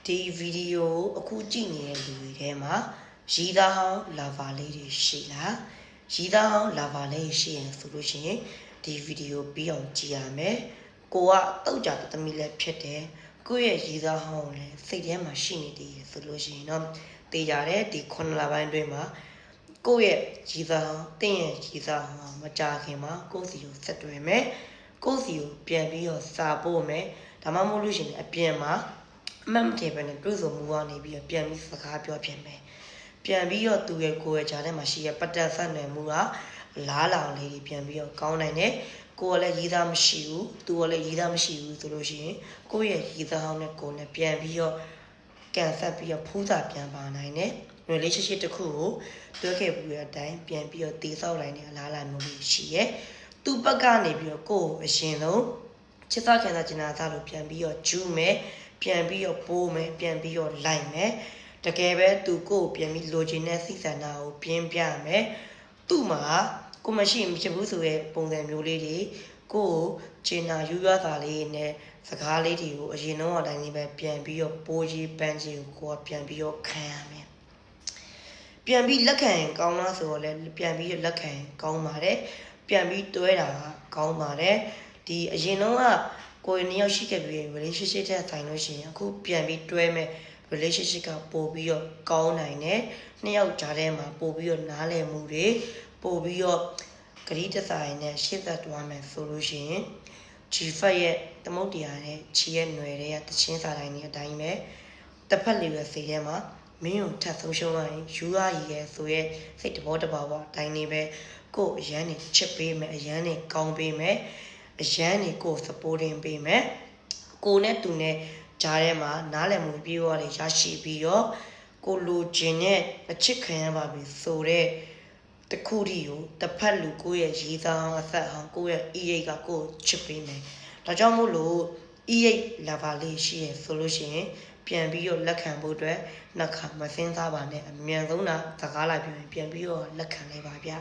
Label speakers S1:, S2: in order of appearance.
S1: ဒီဗီဒီယိုအခုကြည့်နေတဲ့လူတွေထဲမှာရည်သားဟောင်းလာဗာလေးတွေရှိလားရည်သားဟောင်းလာဗာလေးရှိရင်ဆိုလို့ရှိရင်ဒီဗီဒီယိုပြီးအောင်ကြည့်ရမယ်ကိုကတုတ်ကြသမီးလည်းဖြစ်တယ်ကိုယ့်ရဲ့ရည်သားဟောင်းလည်းစိတ်ထဲမှာရှိနေသေးတယ်ဆိုလို့ရှိရင်တော့တေးကြတယ်ဒီ9လပိုင်းတွင်းမှာကိုယ့်ရဲ့ရည်သားဟောင်းတင်းရဲ့ရည်သားဟောင်းမကြခင်မှာကိုယ့်စီကိုဆက်တွယ်မယ်ကိုယ့်စီကိုပြန်ပြီးတော့စာပို့မယ်ဒါမှမဟုတ်လို့ရှိရင်အပြင်မှာအမှတ်မထည့်ပဲနဲ့တွေ့ဆုံမှုကနေပြီးတော့ပြန်ပြီးစကားပြောဖြစ်မယ်ပြန်ပြီးတော့သူရဲ့ကိုယ်ရဲ့ဂျာထဲမှာရှိရပတ်သက်ဆက်နွယ်မှုကလားလောင်လေးတွေပြန်ပြီးတော့ကောင်းနိုင်တယ်ကိုယ်ကလည်းရည်သားမရှိဘူးသူကလည်းရည်သားမရှိဘူးဆိုလို့ရှိရင်ကိုယ့်ရဲ့ရည်သားဟောင်းနဲ့ကိုယ်နဲ့ပြန်ပြီးတော့ကန်ဆက်ပြီးတော့ဖူးစာပြန်ပါနိုင်တယ် relationship တစ်ခုကိုတွဲခဲ့ပြီးတဲ့အတိုင်းပြန်ပြီးတော့တည်ဆောက်နိုင်တဲ့အလားအလာမျိုးလေးရှိရဲသူ့ဘက်ကနေပြီးတော့ကိုယ်အရင်ဆုံးချစ်သားခံစားကျင်နာသားလို့ပြန်ပြီးတော့ဂျူးမယ်ပြန်ပြီးတော့ပိုးမယ်ပြန်ပြီးတော့လိုက်မယ်တကယ်ပဲသူကိုယ်ပြန်ပြီးလိုချင်တဲ့စိတ်ဆန္ဒကိုပြင်းပြမယ်သူ့မှာကိုမရှိမဖြစ်ဘူးဆိုရဲ့ပုံစံမျိုးလေးတွေကိုယ်ကျင်နာယူရတာလေးနဲ့စကားလေးတွေကိုအရင်တော့အတိုင်းလေးပဲပြန်ပြီးတော့ပိုးကြီးပန်းကြီးကိုကပြန်ပြီးတော့ခံရမယ်ပြန်ပြီးလက်ခံရင်ကောင်းလားဆိုတော့လည်းပြန်ပြီးလက်ခံရင်ကောင်းပါတယ်ပြန်ပြီးတွဲတာကောင်းပါတယ်ဒီအရင်တော့ကိုယ်နှစ်ယောက်ရှိခဲ့ပြီး relationship တဲ့ဆိုင်လို့ရှိရင်အခုပြန်ပြီးတွဲမဲ့ relationship ကပို့ပြီးတော့ကောင်းနိုင်တယ်နှစ်ယောက်ကြားထဲမှာပို့ပြီးတော့နားလည်မှုတွေပို့ပြီးတော့ဂရိတဆိုင်နဲ့ရှေ့သက်သွားမယ်ဆိုလို့ရှိရင် G5 ရဲ့သမုတ်တရားနဲ့ချီရဲ့ຫນွယ်တွေကတချင်းစာတိုင်းနဲ့အတိုင်းပဲတစ်ဖက်လေးပဲစိတ်ထဲမှာမင်းကိုထပ်ဆုံးရှုံးလိုက်ယူရရည်ရဲ့ဆိုရဲ့စိတ်တဘောတဘာဝအတိုင်းလေးပဲကိုယ်အရန်နေချစ်ပေးမယ်အရန်နေကောင်းပေးမယ်အရန်နေကို supporting ပေးမယ်ကိုနဲ့သူနဲ့ကြားထဲမှာနားလည်မှုပြေဝလေးရရှိပြီးတော့ကိုလိုချင်တဲ့အချစ်ခံရပါပြီဆိုတဲ့တခုတည်းကိုတစ်ဖက်လူကိုရဲ့ရည်သားအသက်ဟောင်းကိုရဲ့ E8 ကကိုချစ်ပေးမယ်ဒါကြောင့်မို့လို့ E8 level လေးရှိရဆိုလို့ရှိရင်ပြန်ပြီးတော့လက်ခံဖို့အတွက်နှစ်ခါမစင်းစားပါနဲ့အမြန်ဆုံးစကားလိုက်ပြန်ပြီးတော့လက်ခံလိုက်ပါဗျ